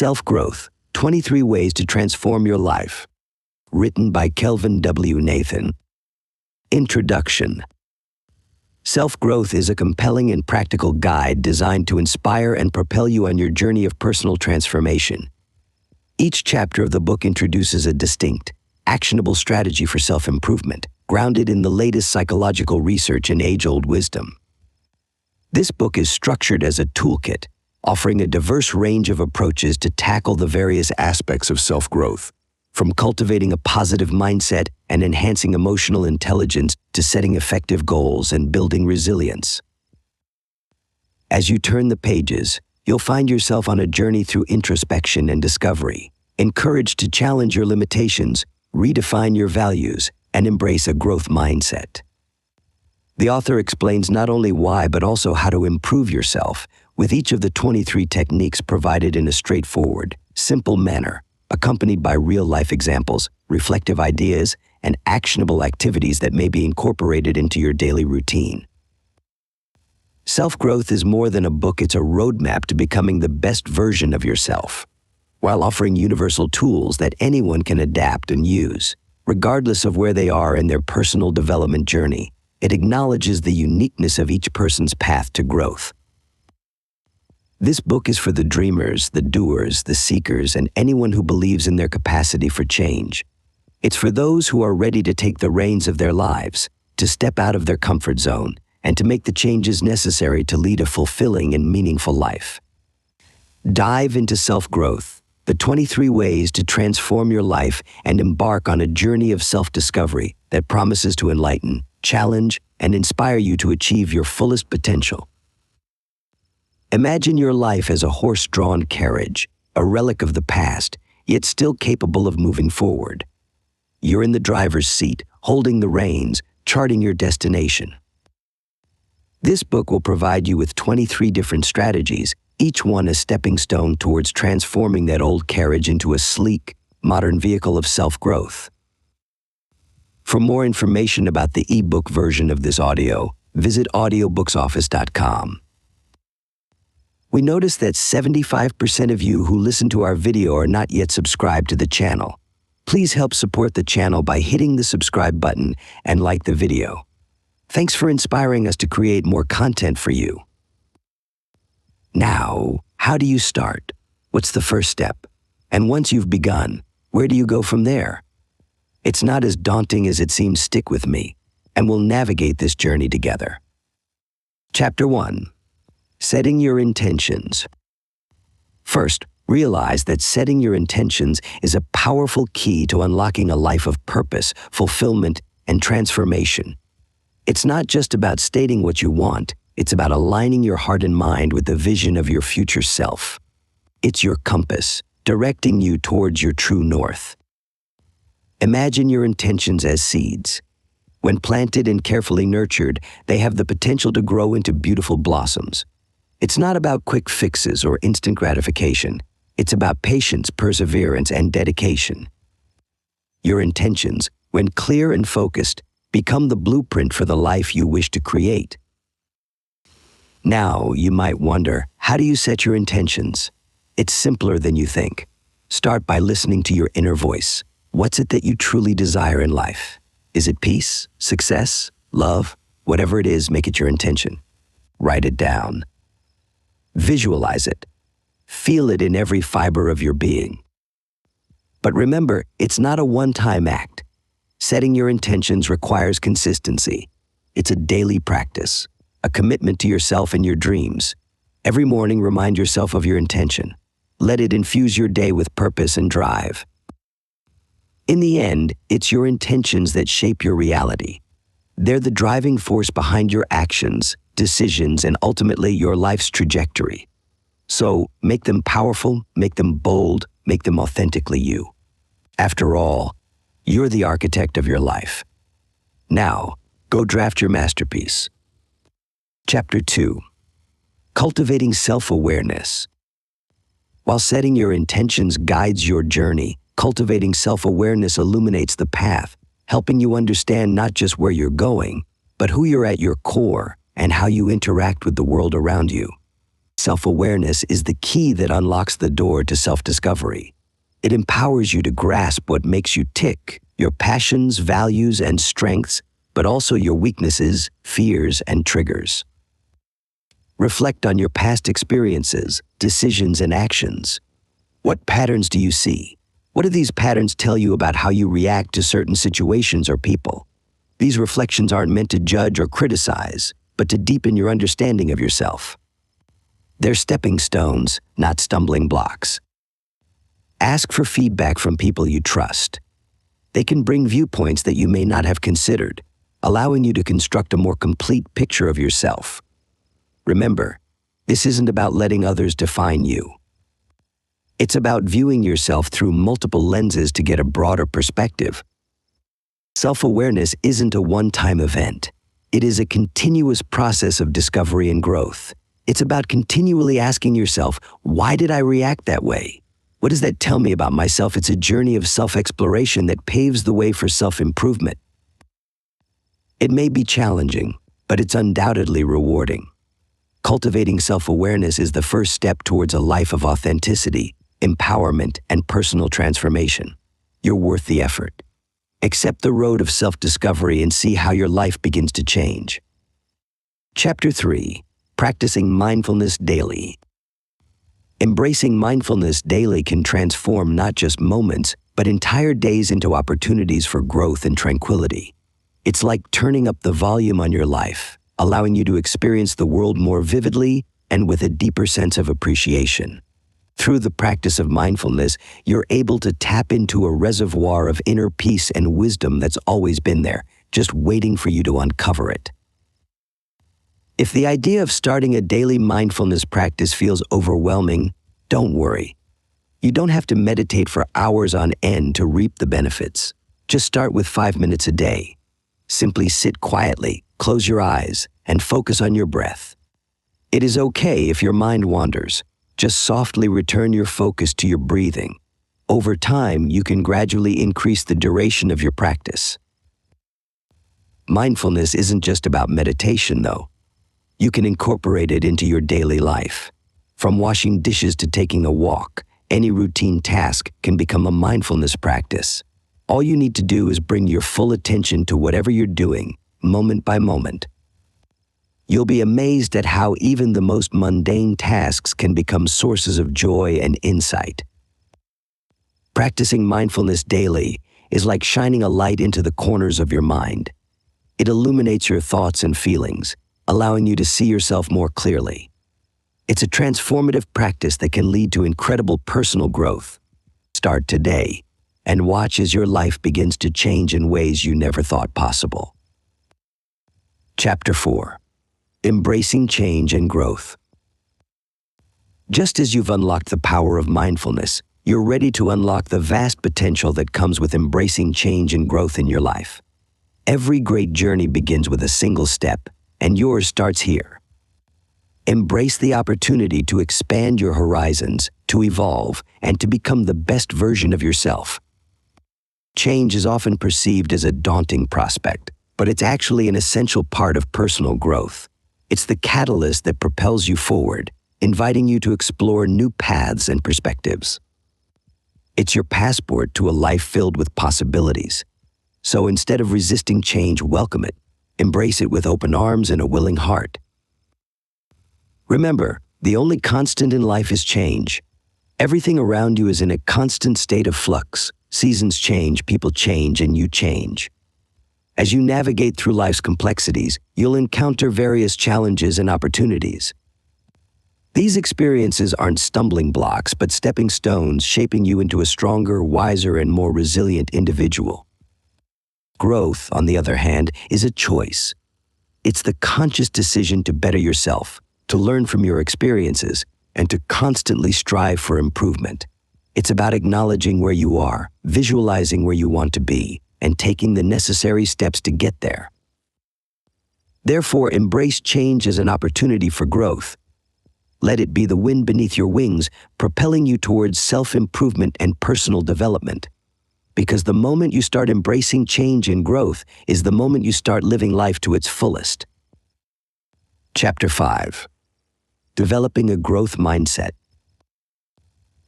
Self-Growth, 23 Ways to Transform Your Life. Written by Kelvin W. Nathan. Introduction. Self-Growth is a compelling and practical guide designed to inspire and propel you on your journey of personal transformation. Each chapter of the book introduces a distinct, actionable strategy for self-improvement, grounded in the latest psychological research and age-old wisdom. This book is structured as a toolkit, offering a diverse range of approaches to tackle the various aspects of self-growth, from cultivating a positive mindset and enhancing emotional intelligence to setting effective goals and building resilience. As you turn the pages, you'll find yourself on a journey through introspection and discovery, encouraged to challenge your limitations, redefine your values, and embrace a growth mindset. The author explains not only why, but also how to improve yourself, with each of the 23 techniques provided in a straightforward, simple manner, accompanied by real-life examples, reflective ideas, and actionable activities that may be incorporated into your daily routine. Self-growth is more than a book, it's a roadmap to becoming the best version of yourself, while offering universal tools that anyone can adapt and use, regardless of where they are in their personal development journey. It acknowledges the uniqueness of each person's path to growth. This book is for the dreamers, the doers, the seekers, and anyone who believes in their capacity for change. It's for those who are ready to take the reins of their lives, to step out of their comfort zone, and to make the changes necessary to lead a fulfilling and meaningful life. Dive into self-growth, the 23 ways to transform your life and embark on a journey of self-discovery that promises to enlighten, challenge, and inspire you to achieve your fullest potential. Imagine your life as a horse-drawn carriage, a relic of the past, yet still capable of moving forward. You're in the driver's seat, holding the reins, charting your destination. This book will provide you with 23 different strategies, each one a stepping stone towards transforming that old carriage into a sleek, modern vehicle of self-growth. For more information about the ebook version of this audio, visit audiobooksoffice.com. We notice that 75% of you who listen to our video are not yet subscribed to the channel. Please help support the channel by hitting the subscribe button and like the video. Thanks for inspiring us to create more content for you. Now, how do you start? What's the first step? And once you've begun, where do you go from there? It's not as daunting as it seems. Stick with me, and we'll navigate this journey together. Chapter 1. Setting your intentions. First, realize that setting your intentions is a powerful key to unlocking a life of purpose, fulfillment, and transformation. It's not just about stating what you want, it's about aligning your heart and mind with the vision of your future self. It's your compass, directing you towards your true north. Imagine your intentions as seeds. When planted and carefully nurtured, they have the potential to grow into beautiful blossoms. It's not about quick fixes or instant gratification. It's about patience, perseverance, and dedication. Your intentions, when clear and focused, become the blueprint for the life you wish to create. Now, you might wonder, how do you set your intentions? It's simpler than you think. Start by listening to your inner voice. What's it that you truly desire in life? Is it peace, success, love? Whatever it is, make it your intention. Write it down. Visualize it. Feel it in every fiber of your being. But remember, it's not a one-time act. Setting your intentions requires consistency. It's a daily practice, a commitment to yourself and your dreams. Every morning, remind yourself of your intention. Let it infuse your day with purpose and drive. In the end, it's your intentions that shape your reality. They're the driving force behind your actions, decisions, and ultimately your life's trajectory. So, make them powerful, make them bold, make them authentically you. After all, you're the architect of your life. Now, go draft your masterpiece. Chapter 2. Cultivating self-awareness. While setting your intentions guides your journey, cultivating self-awareness illuminates the path, helping you understand not just where you're going, but who you're at your core and how you interact with the world around you. Self-awareness is the key that unlocks the door to self-discovery. It empowers you to grasp what makes you tick, your passions, values, and strengths, but also your weaknesses, fears, and triggers. Reflect on your past experiences, decisions, and actions. What patterns do you see? What do these patterns tell you about how you react to certain situations or people? These reflections aren't meant to judge or criticize, but to deepen your understanding of yourself. They're stepping stones, not stumbling blocks. Ask for feedback from people you trust. They can bring viewpoints that you may not have considered, allowing you to construct a more complete picture of yourself. Remember, this isn't about letting others define you. It's about viewing yourself through multiple lenses to get a broader perspective. Self-awareness isn't a one-time event. It is a continuous process of discovery and growth. It's about continually asking yourself, why did I react that way? What does that tell me about myself? It's a journey of self-exploration that paves the way for self-improvement. It may be challenging, but it's undoubtedly rewarding. Cultivating self-awareness is the first step towards a life of authenticity, empowerment, and personal transformation. You're worth the effort. Accept the road of self-discovery and see how your life begins to change. Chapter 3. Practicing mindfulness daily. Embracing mindfulness daily can transform not just moments, but entire days into opportunities for growth and tranquility. It's like turning up the volume on your life, allowing you to experience the world more vividly and with a deeper sense of appreciation. Through the practice of mindfulness, you're able to tap into a reservoir of inner peace and wisdom that's always been there, just waiting for you to uncover it. If the idea of starting a daily mindfulness practice feels overwhelming, don't worry. You don't have to meditate for hours on end to reap the benefits. Just start with 5 minutes a day. Simply sit quietly, close your eyes, and focus on your breath. It is okay if your mind wanders. Just softly return your focus to your breathing. Over time, you can gradually increase the duration of your practice. Mindfulness isn't just about meditation, though. You can incorporate it into your daily life. From washing dishes to taking a walk, any routine task can become a mindfulness practice. All you need to do is bring your full attention to whatever you're doing, moment by moment. You'll be amazed at how even the most mundane tasks can become sources of joy and insight. Practicing mindfulness daily is like shining a light into the corners of your mind. It illuminates your thoughts and feelings, allowing you to see yourself more clearly. It's a transformative practice that can lead to incredible personal growth. Start today and watch as your life begins to change in ways you never thought possible. Chapter 4. Embracing change and growth. Just as you've unlocked the power of mindfulness, you're ready to unlock the vast potential that comes with embracing change and growth in your life. Every great journey begins with a single step, and yours starts here. Embrace the opportunity to expand your horizons, to evolve, and to become the best version of yourself. Change is often perceived as a daunting prospect, but it's actually an essential part of personal growth. It's the catalyst that propels you forward, inviting you to explore new paths and perspectives. It's your passport to a life filled with possibilities. So instead of resisting change, welcome it. Embrace it with open arms and a willing heart. Remember, the only constant in life is change. Everything around you is in a constant state of flux. Seasons change, people change, and you change. As you navigate through life's complexities, you'll encounter various challenges and opportunities. These experiences aren't stumbling blocks, but stepping stones shaping you into a stronger, wiser, and more resilient individual. Growth, on the other hand, is a choice. It's the conscious decision to better yourself, to learn from your experiences, and to constantly strive for improvement. It's about acknowledging where you are, visualizing where you want to be, and taking the necessary steps to get there. Therefore, embrace change as an opportunity for growth. Let it be the wind beneath your wings, propelling you towards self-improvement and personal development. Because the moment you start embracing change and growth is the moment you start living life to its fullest. Chapter 5. Developing a growth mindset.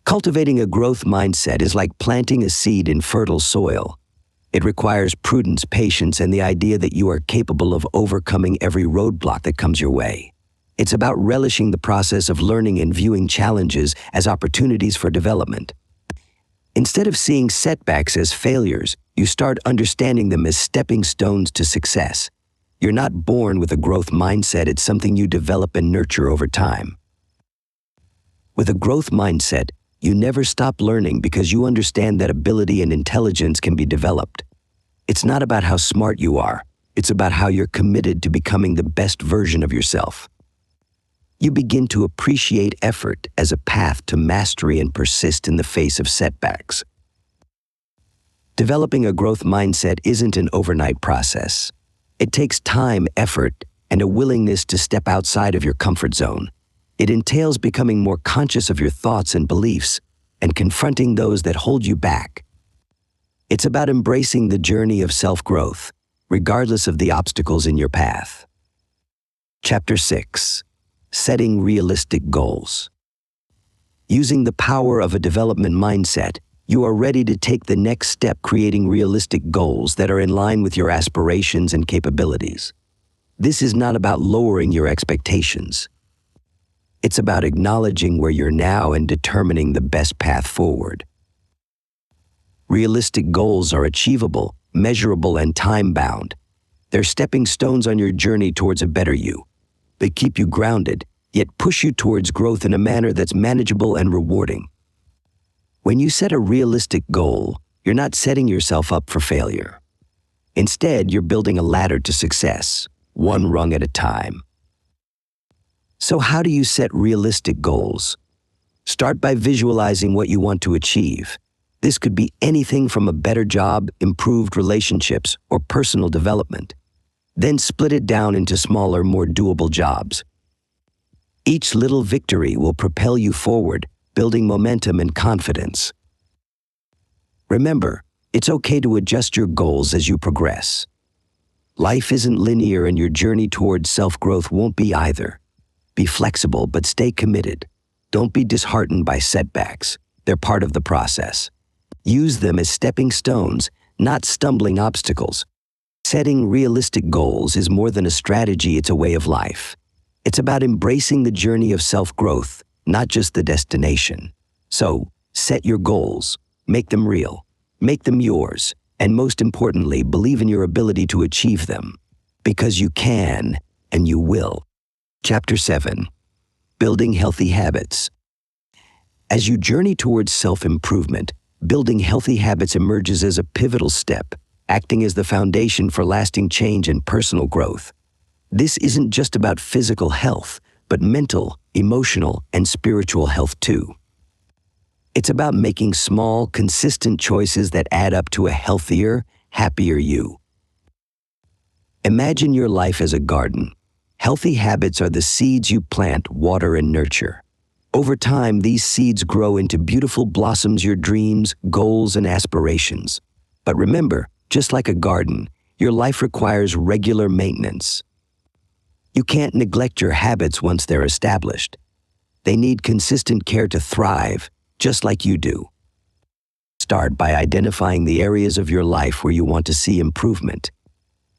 Cultivating a growth mindset is like planting a seed in fertile soil. It requires prudence, patience, and the idea that you are capable of overcoming every roadblock that comes your way. It's about relishing the process of learning and viewing challenges as opportunities for development. Instead of seeing setbacks as failures, you start understanding them as stepping stones to success. You're not born with a growth mindset, it's something you develop and nurture over time. With a growth mindset, you never stop learning because you understand that ability and intelligence can be developed. It's not about how smart you are, it's about how you're committed to becoming the best version of yourself. You begin to appreciate effort as a path to mastery and persist in the face of setbacks. Developing a growth mindset isn't an overnight process. It takes time, effort, and a willingness to step outside of your comfort zone. It entails becoming more conscious of your thoughts and beliefs and confronting those that hold you back. It's about embracing the journey of self-growth, regardless of the obstacles in your path. Chapter 6. Setting realistic goals. Using the power of a development mindset, you are ready to take the next step, creating realistic goals that are in line with your aspirations and capabilities. This is not about lowering your expectations. It's about acknowledging where you're now and determining the best path forward. Realistic goals are achievable, measurable, and time-bound. They're stepping stones on your journey towards a better you. They keep you grounded, yet push you towards growth in a manner that's manageable and rewarding. When you set a realistic goal, you're not setting yourself up for failure. Instead, you're building a ladder to success, one rung at a time. So how do you set realistic goals? Start by visualizing what you want to achieve. This could be anything from a better job, improved relationships, or personal development. Then split it down into smaller, more doable jobs. Each little victory will propel you forward, building momentum and confidence. Remember, it's okay to adjust your goals as you progress. Life isn't linear, and your journey towards self-growth won't be either. Be flexible, but stay committed. Don't be disheartened by setbacks. They're part of the process. Use them as stepping stones, not stumbling obstacles. Setting realistic goals is more than a strategy, it's a way of life. It's about embracing the journey of self-growth, not just the destination. So, set your goals, make them real, make them yours, and most importantly, believe in your ability to achieve them. Because you can, and you will. Chapter 7. Building healthy habits. As you journey towards self-improvement, building healthy habits emerges as a pivotal step, acting as the foundation for lasting change and personal growth. This isn't just about physical health, but mental, emotional, and spiritual health too. It's about making small, consistent choices that add up to a healthier, happier you. Imagine your life as a garden. Healthy habits are the seeds you plant, water, and nurture. Over time, these seeds grow into beautiful blossoms, your dreams, goals, and aspirations. But remember, just like a garden, your life requires regular maintenance. You can't neglect your habits once they're established. They need consistent care to thrive, just like you do. Start by identifying the areas of your life where you want to see improvement.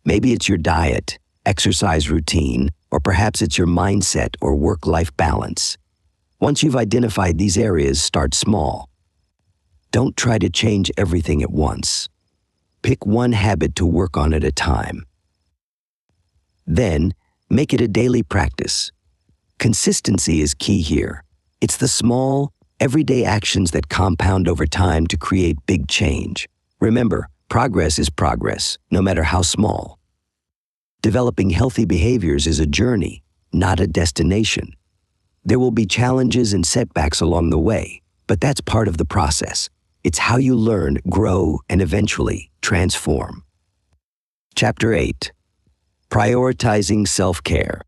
Maybe it's your diet, exercise routine, or perhaps it's your mindset or work-life balance. Once you've identified these areas, start small. Don't try to change everything at once. Pick one habit to work on at a time. Then, make it a daily practice. Consistency is key here. It's the small, everyday actions that compound over time to create big change. Remember, progress is progress, no matter how small. Developing healthy behaviors is a journey, not a destination. There will be challenges and setbacks along the way, but that's part of the process. It's how you learn, grow, and eventually transform. Chapter 8. Prioritizing self-care.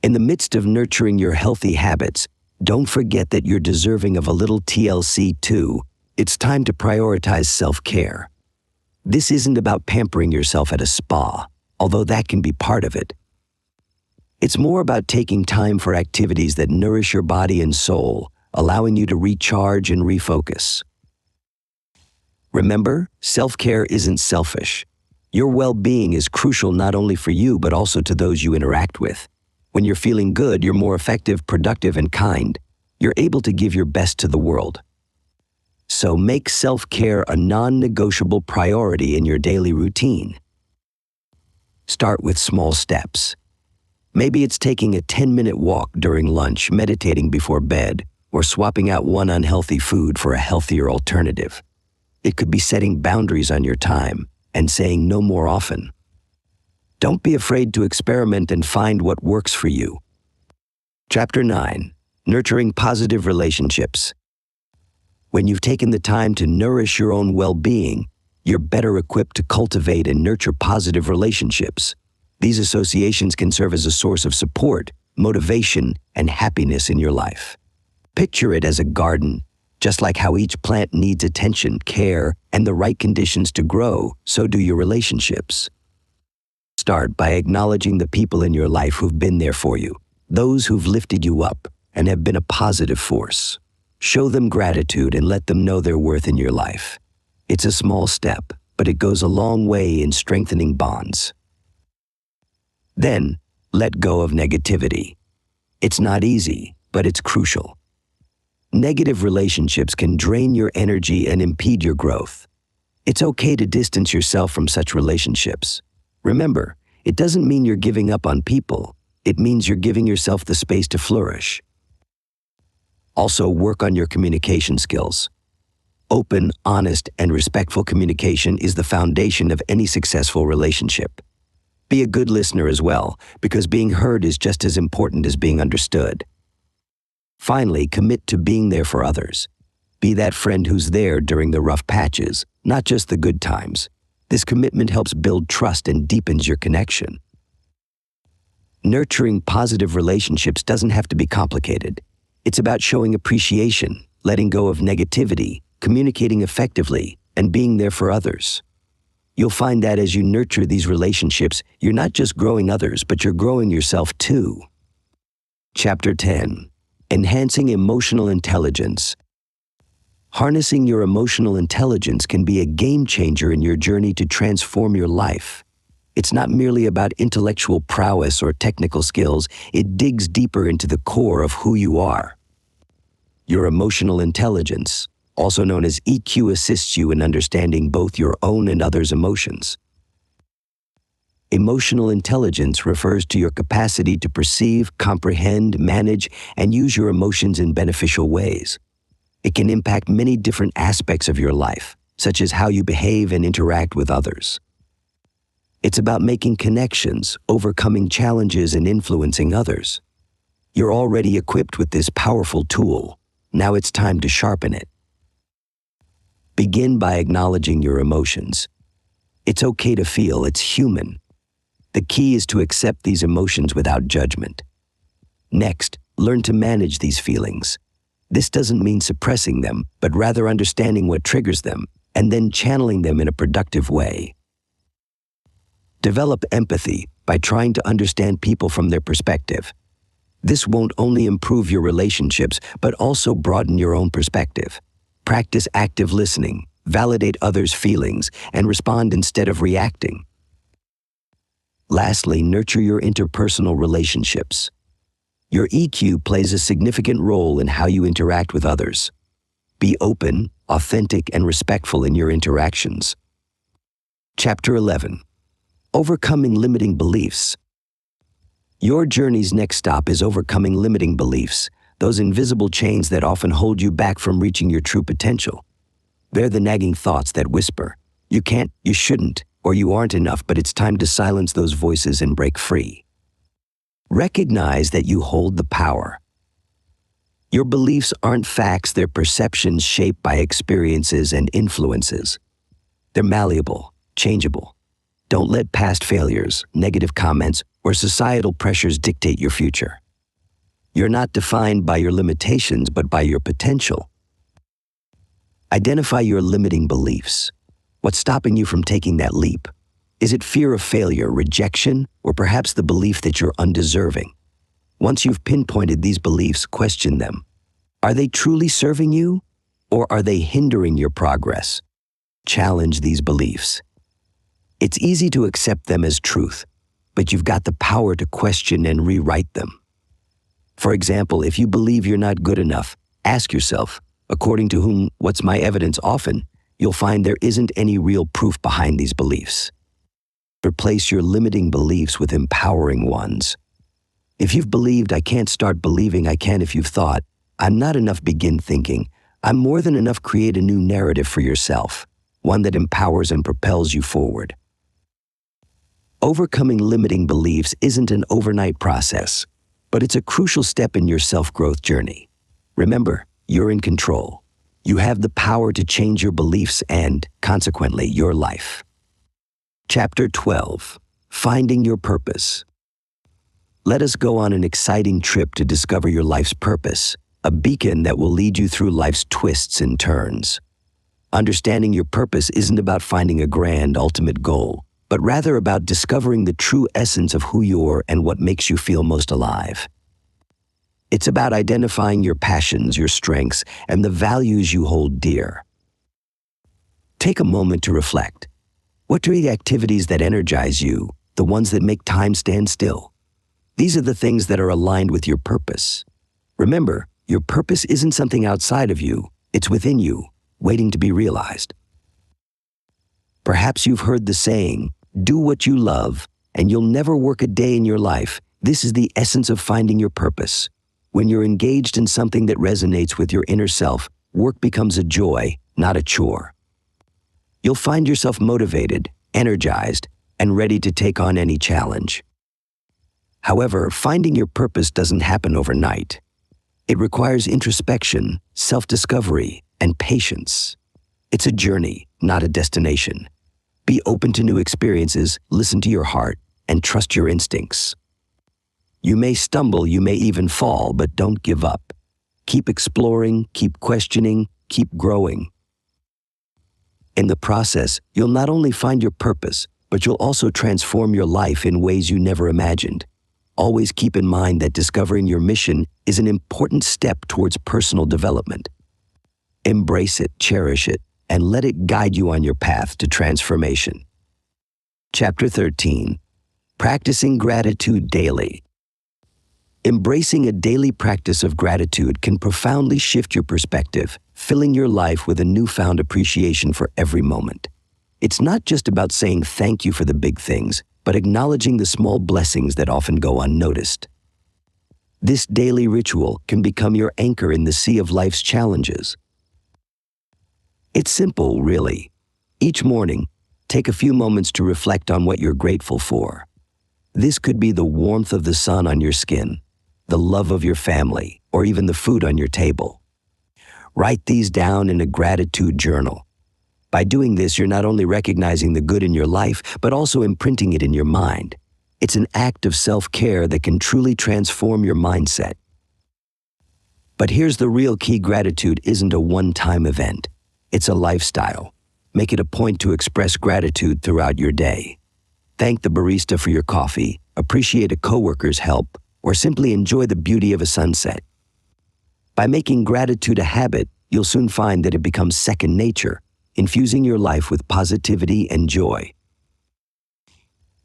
In the midst of nurturing your healthy habits, don't forget that you're deserving of a little TLC too. It's time to prioritize self-care. This isn't about pampering yourself at a spa, although that can be part of it. It's more about taking time for activities that nourish your body and soul, allowing you to recharge and refocus. Remember, self-care isn't selfish. Your well-being is crucial not only for you but also to those you interact with. When you're feeling good, you're more effective, productive, and kind. You're able to give your best to the world. So make self-care a non-negotiable priority in your daily routine. Start with small steps. Maybe it's taking a 10-minute walk during lunch, meditating before bed, or swapping out one unhealthy food for a healthier alternative. It could be setting boundaries on your time and saying no more often. Don't be afraid to experiment and find what works for you. Chapter 9. Nurturing Positive Relationships. When you've taken the time to nourish your own well-being, you're better equipped to cultivate and nurture positive relationships. These associations can serve as a source of support, motivation, and happiness in your life. Picture it as a garden. Just like how each plant needs attention, care, and the right conditions to grow, so do your relationships. Start by acknowledging the people in your life who've been there for you, those who've lifted you up and have been a positive force. Show them gratitude and let them know their worth in your life. It's a small step, but it goes a long way in strengthening bonds. Then, let go of negativity. It's not easy, but it's crucial. Negative relationships can drain your energy and impede your growth. It's okay to distance yourself from such relationships. Remember, it doesn't mean you're giving up on people. It means you're giving yourself the space to flourish. Also, work on your communication skills. Open, honest, and respectful communication is the foundation of any successful relationship. Be a good listener as well, because being heard is just as important as being understood. Finally, commit to being there for others. Be that friend who's there during the rough patches, not just the good times. This commitment helps build trust and deepens your connection. Nurturing positive relationships doesn't have to be complicated. It's about showing appreciation, letting go of negativity, communicating effectively, and being there for others. You'll find that as you nurture these relationships, you're not just growing others, but you're growing yourself too. Chapter 10. Enhancing Emotional Intelligence. Harnessing your emotional intelligence can be a game changer in your journey to transform your life. It's not merely about intellectual prowess or technical skills, it digs deeper into the core of who you are. Your emotional intelligence, also known as EQ, assists you in understanding both your own and others' emotions. Emotional intelligence refers to your capacity to perceive, comprehend, manage, and use your emotions in beneficial ways. It can impact many different aspects of your life, such as how you behave and interact with others. It's about making connections, overcoming challenges, and influencing others. You're already equipped with this powerful tool. Now it's time to sharpen it. Begin by acknowledging your emotions. It's okay to feel, it's human. The key is to accept these emotions without judgment. Next, learn to manage these feelings. This doesn't mean suppressing them, but rather understanding what triggers them and then channeling them in a productive way. Develop empathy by trying to understand people from their perspective. This won't only improve your relationships, but also broaden your own perspective. Practice active listening, validate others' feelings, and respond instead of reacting. Lastly, nurture your interpersonal relationships. Your EQ plays a significant role in how you interact with others. Be open, authentic, and respectful in your interactions. Chapter 11. Overcoming Limiting Beliefs. Your journey's next stop is overcoming limiting beliefs, those invisible chains that often hold you back from reaching your true potential. They're the nagging thoughts that whisper, "You can't, you shouldn't, or you aren't enough," but it's time to silence those voices and break free. Recognize that you hold the power. Your beliefs aren't facts, they're perceptions shaped by experiences and influences. They're malleable, changeable. Don't let past failures, negative comments, or societal pressures dictate your future. You're not defined by your limitations, but by your potential. Identify your limiting beliefs. What's stopping you from taking that leap? Is it fear of failure, rejection, or perhaps the belief that you're undeserving? Once you've pinpointed these beliefs, question them. Are they truly serving you, or are they hindering your progress? Challenge these beliefs. It's easy to accept them as truth, but you've got the power to question and rewrite them. For example, if you believe you're not good enough, ask yourself, according to whom, what's my evidence? Often, you'll find there isn't any real proof behind these beliefs. Replace your limiting beliefs with empowering ones. If you've believed, I can't, start believing I can. If you've thought, I'm not enough, begin thinking, I'm more than enough. Create a new narrative for yourself, one that empowers and propels you forward. Overcoming limiting beliefs isn't an overnight process, but it's a crucial step in your self-growth journey. Remember, you're in control. You have the power to change your beliefs and, consequently, your life. Chapter 12. Finding Your Purpose. Let us go on an exciting trip to discover your life's purpose, a beacon that will lead you through life's twists and turns. Understanding your purpose isn't about finding a grand ultimate goal, but rather about discovering the true essence of who you are and what makes you feel most alive. It's about identifying your passions, your strengths, and the values you hold dear. Take a moment to reflect. What are the activities that energize you, the ones that make time stand still? These are the things that are aligned with your purpose. Remember, your purpose isn't something outside of you, it's within you, waiting to be realized. Perhaps you've heard the saying, do what you love, and you'll never work a day in your life. This is the essence of finding your purpose. When you're engaged in something that resonates with your inner self, work becomes a joy, not a chore. You'll find yourself motivated, energized, and ready to take on any challenge. However, finding your purpose doesn't happen overnight. It requires introspection, self-discovery, and patience. It's a journey, not a destination. Be open to new experiences, listen to your heart, and trust your instincts. You may stumble, you may even fall, but don't give up. Keep exploring, keep questioning, keep growing. In the process, you'll not only find your purpose, but you'll also transform your life in ways you never imagined. Always keep in mind that discovering your mission is an important step towards personal development. Embrace it, cherish it, and let it guide you on your path to transformation. Chapter 13. Practicing Gratitude Daily. Embracing a daily practice of gratitude can profoundly shift your perspective, filling your life with a newfound appreciation for every moment. It's not just about saying thank you for the big things, but acknowledging the small blessings that often go unnoticed. This daily ritual can become your anchor in the sea of life's challenges. It's simple, really. Each morning, take a few moments to reflect on what you're grateful for. This could be the warmth of the sun on your skin, the love of your family, or even the food on your table. Write these down in a gratitude journal. By doing this, you're not only recognizing the good in your life, but also imprinting it in your mind. It's an act of self-care that can truly transform your mindset. But here's the real key: gratitude isn't a one-time event. It's a lifestyle. Make it a point to express gratitude throughout your day. Thank the barista for your coffee, appreciate a coworker's help, or simply enjoy the beauty of a sunset. By making gratitude a habit, you'll soon find that it becomes second nature, infusing your life with positivity and joy.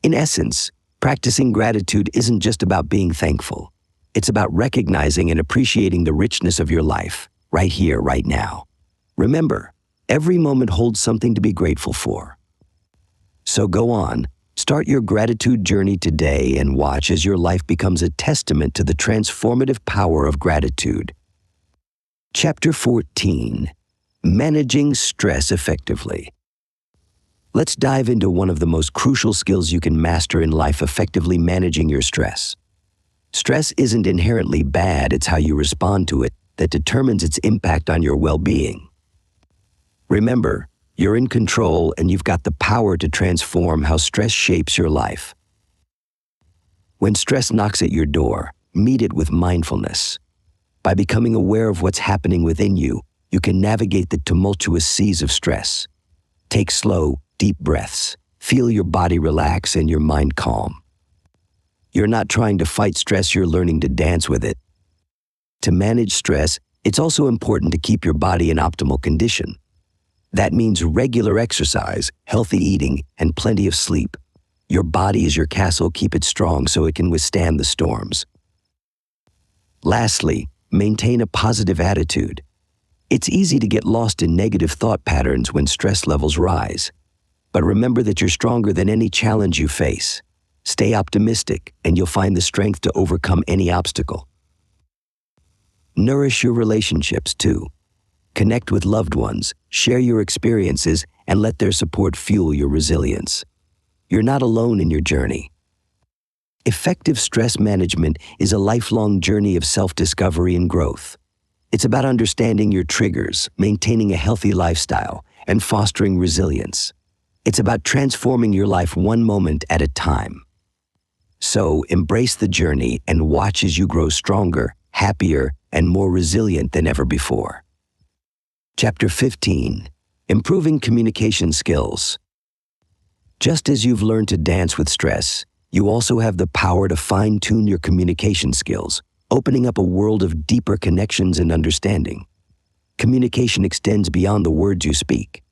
In essence, practicing gratitude isn't just about being thankful. It's about recognizing and appreciating the richness of your life, right here, right now. Remember, every moment holds something to be grateful for. So go on, start your gratitude journey today and watch as your life becomes a testament to the transformative power of gratitude. Chapter 14. Managing Stress Effectively. Let's dive into one of the most crucial skills you can master in life: effectively managing your stress. Stress isn't inherently bad, it's how you respond to it that determines its impact on your well-being. Remember, you're in control and you've got the power to transform how stress shapes your life. When stress knocks at your door, meet it with mindfulness. By becoming aware of what's happening within you, you can navigate the tumultuous seas of stress. Take slow, deep breaths. Feel your body relax and your mind calm. You're not trying to fight stress, you're learning to dance with it. To manage stress, it's also important to keep your body in optimal condition. That means regular exercise, healthy eating, and plenty of sleep. Your body is your castle, keep it strong so it can withstand the storms. Lastly, maintain a positive attitude. It's easy to get lost in negative thought patterns when stress levels rise. But remember that you're stronger than any challenge you face. Stay optimistic, and you'll find the strength to overcome any obstacle. Nourish your relationships, too. Connect with loved ones, share your experiences, and let their support fuel your resilience. You're not alone in your journey. Effective stress management is a lifelong journey of self-discovery and growth. It's about understanding your triggers, maintaining a healthy lifestyle, and fostering resilience. It's about transforming your life one moment at a time. So, embrace the journey and watch as you grow stronger, happier, and more resilient than ever before. Chapter 15. Improving Communication Skills. Just as you've learned to dance with stress, you also have the power to fine-tune your communication skills, opening up a world of deeper connections and understanding. Communication extends beyond the words you speak.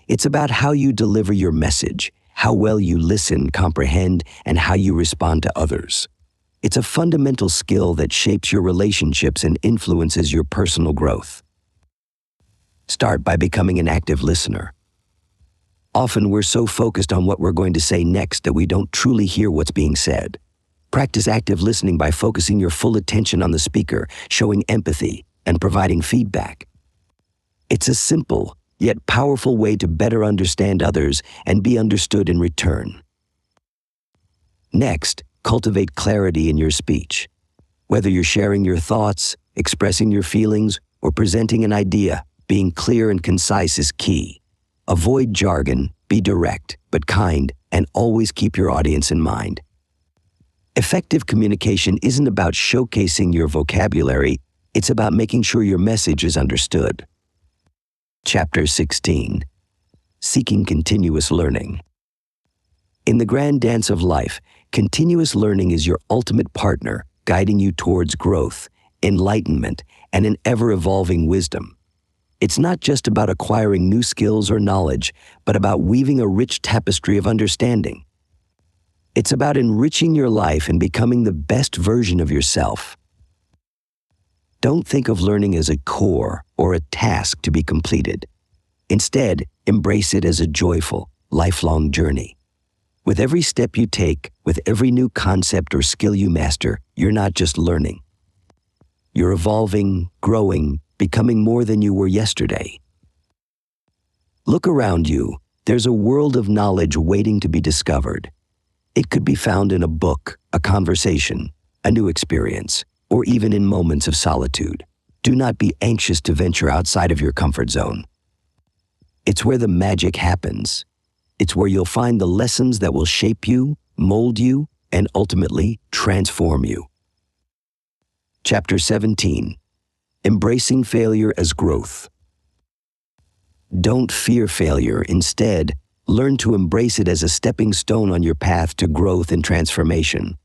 It's about how you deliver your message, how well you listen, comprehend, and how you respond to others. It's a fundamental skill that shapes your relationships and influences your personal growth. Start by becoming an active listener. Often we're so focused on what we're going to say next that we don't truly hear what's being said. Practice active listening by focusing your full attention on the speaker, showing empathy, and providing feedback. It's a simple, yet powerful way to better understand others and be understood in return. Next, cultivate clarity in your speech. Whether you're sharing your thoughts, expressing your feelings, or presenting an idea, being clear and concise is key. Avoid jargon, be direct, but kind, and always keep your audience in mind. Effective communication isn't about showcasing your vocabulary, it's about making sure your message is understood. Chapter 16. Seeking Continuous Learning. In the grand dance of life, continuous learning is your ultimate partner, guiding you towards growth, enlightenment, and an ever-evolving wisdom. It's not just about acquiring new skills or knowledge, but about weaving a rich tapestry of understanding. It's about enriching your life and becoming the best version of yourself. Don't think of learning as a chore or a task to be completed. Instead, embrace it as a joyful, lifelong journey. With every step you take, with every new concept or skill you master, you're not just learning. You're evolving, growing, becoming more than you were yesterday. Look around you. There's a world of knowledge waiting to be discovered. It could be found in a book, a conversation, a new experience, or even in moments of solitude. Do not be anxious to venture outside of your comfort zone. It's where the magic happens. It's where you'll find the lessons that will shape you, mold you, and ultimately transform you. Chapter 17. Embracing Failure as Growth. Don't fear failure. Instead, learn to embrace it as a stepping stone on your path to growth and transformation.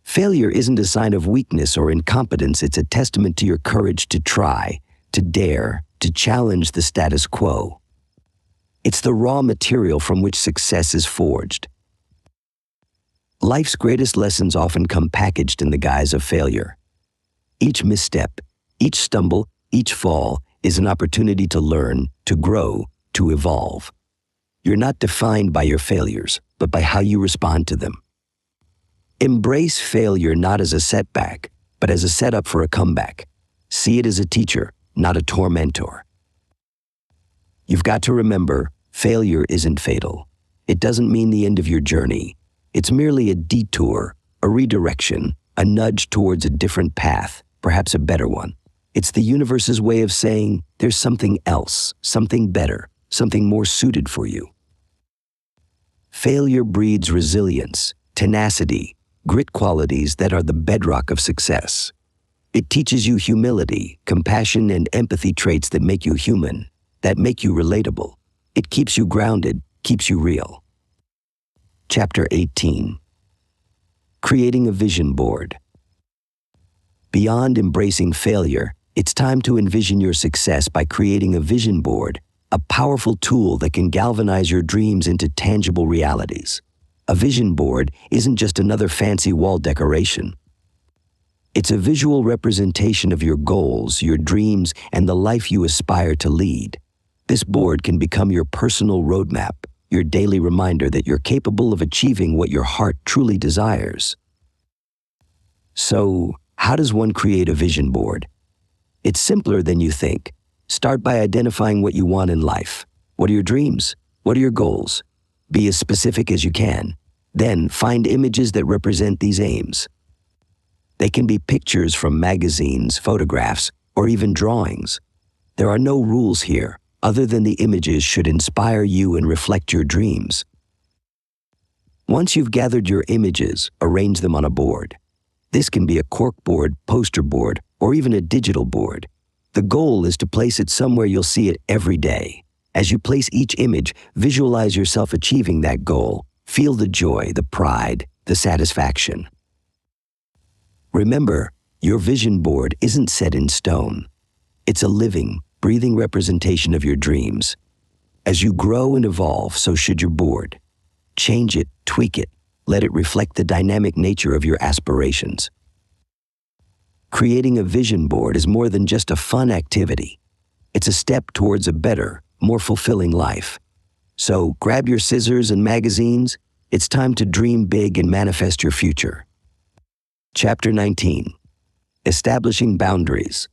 Failure isn't a sign of weakness or incompetence, it's a testament to your courage to try, to dare, to challenge the status quo. It's the raw material from which success is forged. Life's greatest lessons often come packaged in the guise of failure. Each misstep, each stumble, each fall is an opportunity to learn, to grow, to evolve. You're not defined by your failures, but by how you respond to them. Embrace failure not as a setback, but as a setup for a comeback. See it as a teacher, not a tormentor. You've got to remember, failure isn't fatal. It doesn't mean the end of your journey. It's merely a detour, a redirection, a nudge towards a different path, perhaps a better one. It's the universe's way of saying there's something else, something better, something more suited for you. Failure breeds resilience, tenacity, grit, qualities that are the bedrock of success. It teaches you humility, compassion, and empathy, traits that make you human, that make you relatable. It keeps you grounded, keeps you real. Chapter 18. Creating a Vision Board. Beyond embracing failure, it's time to envision your success by creating a vision board, a powerful tool that can galvanize your dreams into tangible realities. A vision board isn't just another fancy wall decoration. It's a visual representation of your goals, your dreams, and the life you aspire to lead. This board can become your personal roadmap, your daily reminder that you're capable of achieving what your heart truly desires. So, how does one create a vision board? It's simpler than you think. Start by identifying what you want in life. What are your dreams? What are your goals? Be as specific as you can. Then, find images that represent these aims. They can be pictures from magazines, photographs, or even drawings. There are no rules here, other than the images should inspire you and reflect your dreams. Once you've gathered your images, arrange them on a board. This can be a corkboard, poster board, or even a digital board. The goal is to place it somewhere you'll see it every day. As you place each image, visualize yourself achieving that goal. Feel the joy, the pride, the satisfaction. Remember, your vision board isn't set in stone. It's a living, breathing representation of your dreams. As you grow and evolve, so should your board. Change it, tweak it, let it reflect the dynamic nature of your aspirations. Creating a vision board is more than just a fun activity. It's a step towards a better, more fulfilling life. So grab your scissors and magazines. It's time to dream big and manifest your future. Chapter 19. Establishing Boundaries.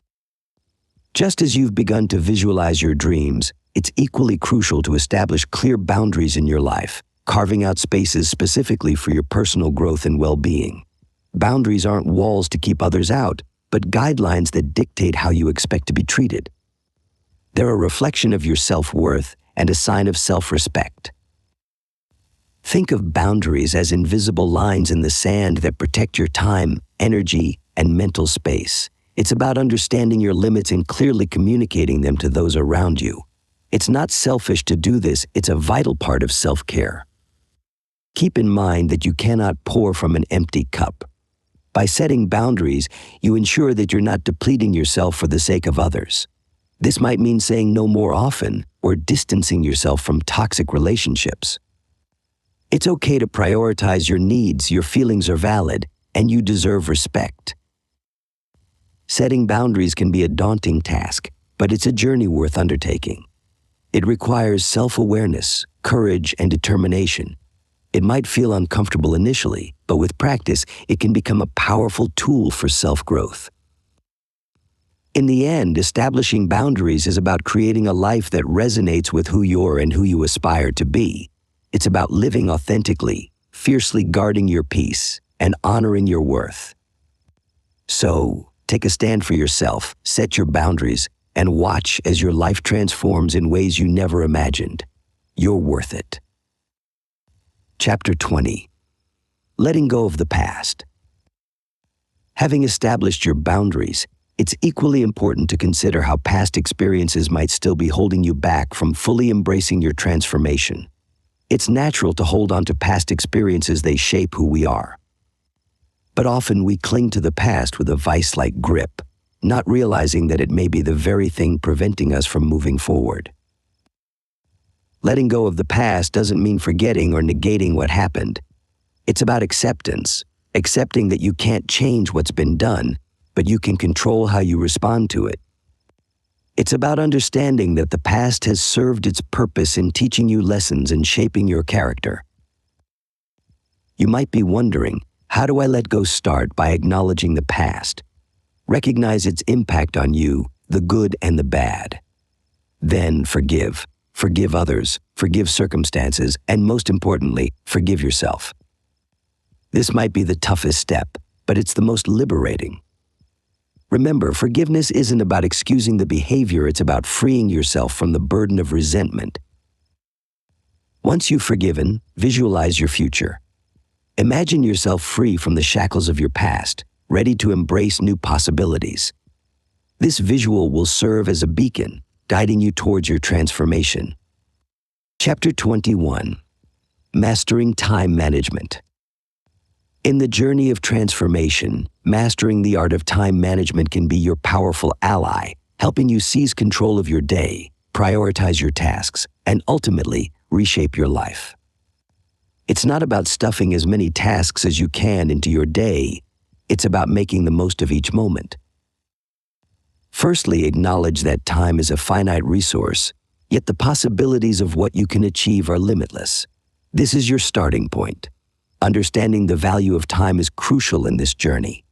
Just as you've begun to visualize your dreams, it's equally crucial to establish clear boundaries in your life, carving out spaces specifically for your personal growth and well-being. Boundaries aren't walls to keep others out, but guidelines that dictate how you expect to be treated. They're a reflection of your self-worth and a sign of self-respect. Think of boundaries as invisible lines in the sand that protect your time, energy, and mental space. It's about understanding your limits and clearly communicating them to those around you. It's not selfish to do this, it's a vital part of self-care. Keep in mind that you cannot pour from an empty cup. By setting boundaries, you ensure that you're not depleting yourself for the sake of others. This might mean saying no more often or distancing yourself from toxic relationships. It's okay to prioritize your needs, your feelings are valid, and you deserve respect. Setting boundaries can be a daunting task, but it's a journey worth undertaking. It requires self-awareness, courage, and determination. It might feel uncomfortable initially, but with practice, it can become a powerful tool for self-growth. In the end, establishing boundaries is about creating a life that resonates with who you are and who you aspire to be. It's about living authentically, fiercely guarding your peace, and honoring your worth. So, take a stand for yourself, set your boundaries, and watch as your life transforms in ways you never imagined. You're worth it. Chapter 20. Letting go of the past. Having established your boundaries, it's equally important to consider how past experiences might still be holding you back from fully embracing your transformation. It's natural to hold on to past experiences. They shape who we are. But often we cling to the past with a vice-like grip, not realizing that it may be the very thing preventing us from moving forward. Letting go of the past doesn't mean forgetting or negating what happened. It's about acceptance, accepting that you can't change what's been done, but you can control how you respond to it. It's about understanding that the past has served its purpose in teaching you lessons and shaping your character. You might be wondering, how do I let go? Start by acknowledging the past. Recognize its impact on you, the good and the bad. Then forgive. Forgive others, forgive circumstances, and most importantly, forgive yourself. This might be the toughest step, but it's the most liberating. Remember, forgiveness isn't about excusing the behavior, it's about freeing yourself from the burden of resentment. Once you've forgiven, visualize your future. Imagine yourself free from the shackles of your past, ready to embrace new possibilities. This visual will serve as a beacon, guiding you towards your transformation. Chapter 21. Mastering time management. In the journey of transformation, mastering the art of time management can be your powerful ally, helping you seize control of your day, prioritize your tasks, and ultimately reshape your life. It's not about stuffing as many tasks as you can into your day. It's about making the most of each moment. Firstly, acknowledge that time is a finite resource, yet the possibilities of what you can achieve are limitless. This is your starting point. Understanding the value of time is crucial in this journey.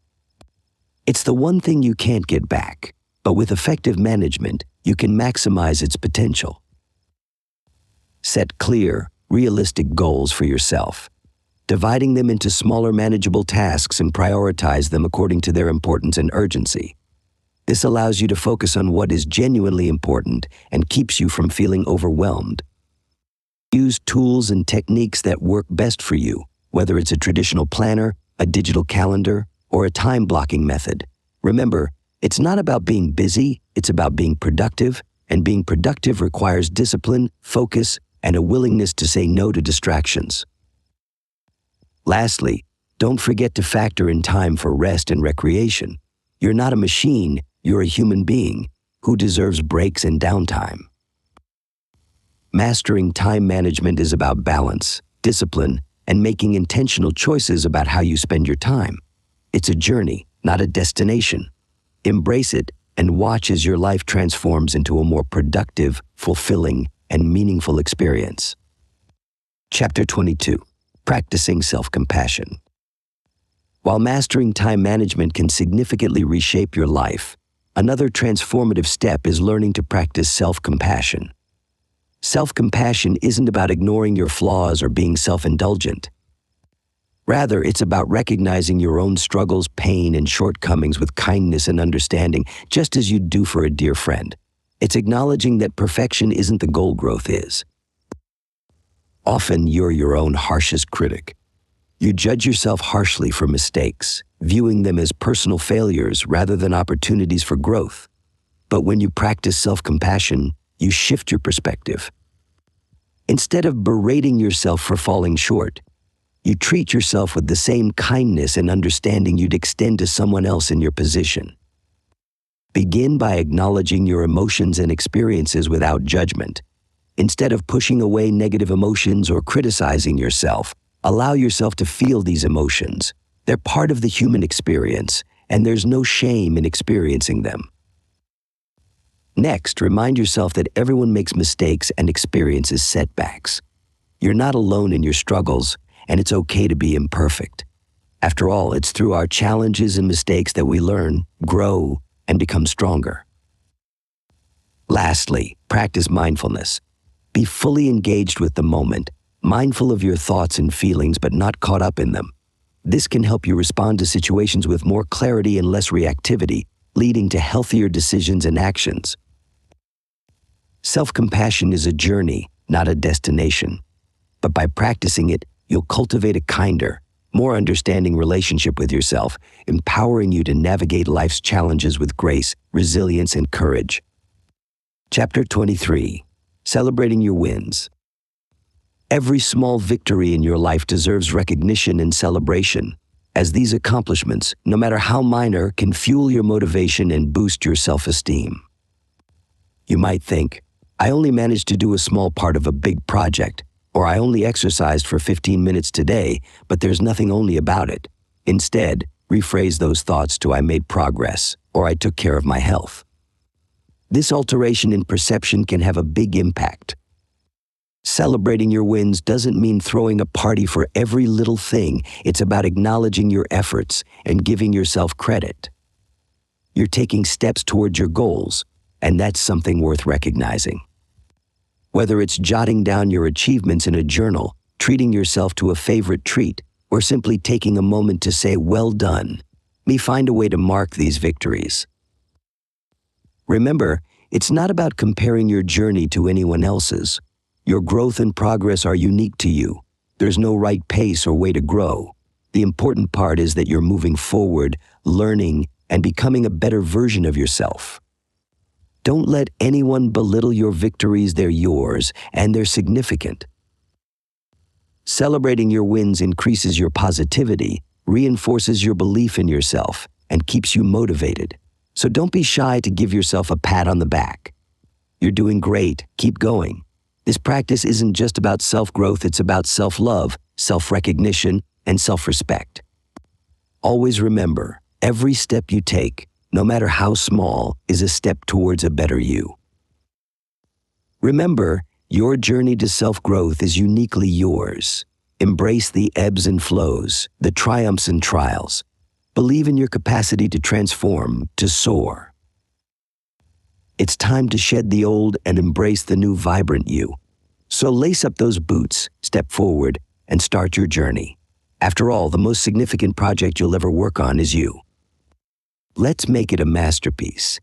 It's the one thing you can't get back, but with effective management, you can maximize its potential. Set clear, realistic goals for yourself, dividing them into smaller manageable tasks and prioritize them according to their importance and urgency. This allows you to focus on what is genuinely important and keeps you from feeling overwhelmed. Use tools and techniques that work best for you, whether it's a traditional planner, a digital calendar, or a time-blocking method. Remember, it's not about being busy, it's about being productive, and being productive requires discipline, focus, and a willingness to say no to distractions. Lastly, don't forget to factor in time for rest and recreation. You're not a machine, you're a human being who deserves breaks and downtime. Mastering time management is about balance, discipline, and making intentional choices about how you spend your time. It's a journey, not a destination. Embrace it and watch as your life transforms into a more productive, fulfilling, and meaningful experience. Chapter 22. Practicing self-compassion. While mastering time management can significantly reshape your life, another transformative step is learning to practice self-compassion. Self-compassion isn't about ignoring your flaws or being self-indulgent. Rather, it's about recognizing your own struggles, pain, and shortcomings with kindness and understanding, just as you'd do for a dear friend. It's acknowledging that perfection isn't the goal, growth is. Often, you're your own harshest critic. You judge yourself harshly for mistakes, viewing them as personal failures rather than opportunities for growth. But when you practice self-compassion, you shift your perspective. Instead of berating yourself for falling short, you treat yourself with the same kindness and understanding you'd extend to someone else in your position. Begin by acknowledging your emotions and experiences without judgment. Instead of pushing away negative emotions or criticizing yourself, allow yourself to feel these emotions. They're part of the human experience, and there's no shame in experiencing them. Next, remind yourself that everyone makes mistakes and experiences setbacks. You're not alone in your struggles, and it's okay to be imperfect. After all, it's through our challenges and mistakes that we learn, grow, and become stronger. Lastly, practice mindfulness. Be fully engaged with the moment, mindful of your thoughts and feelings but not caught up in them. This can help you respond to situations with more clarity and less reactivity, leading to healthier decisions and actions. Self-compassion is a journey, not a destination. But by practicing it, you'll cultivate a kinder, more understanding relationship with yourself, empowering you to navigate life's challenges with grace, resilience, and courage. Chapter 23. Celebrating your wins. Every small victory in your life deserves recognition and celebration, as these accomplishments, no matter how minor, can fuel your motivation and boost your self-esteem. You might think, I only managed to do a small part of a big project, or I only exercised for 15 minutes today, but there's nothing only about it. Instead, rephrase those thoughts to I made progress, or I took care of my health. This alteration in perception can have a big impact. Celebrating your wins doesn't mean throwing a party for every little thing. It's about acknowledging your efforts and giving yourself credit. You're taking steps towards your goals, and that's something worth recognizing. Whether it's jotting down your achievements in a journal, treating yourself to a favorite treat, or simply taking a moment to say, well done, find a way to mark these victories. Remember, it's not about comparing your journey to anyone else's. Your growth and progress are unique to you. There's no right pace or way to grow. The important part is that you're moving forward, learning, and becoming a better version of yourself. Don't let anyone belittle your victories. They're yours, and they're significant. Celebrating your wins increases your positivity, reinforces your belief in yourself, and keeps you motivated. So don't be shy to give yourself a pat on the back. You're doing great. Keep going. This practice isn't just about self-growth, it's about self-love, self-recognition, and self-respect. Always remember, every step you take, no matter how small, is a step towards a better you. Remember, your journey to self-growth is uniquely yours. Embrace the ebbs and flows, the triumphs and trials. Believe in your capacity to transform, to soar. It's time to shed the old and embrace the new vibrant you. So lace up those boots, step forward, and start your journey. After all, the most significant project you'll ever work on is you. Let's make it a masterpiece.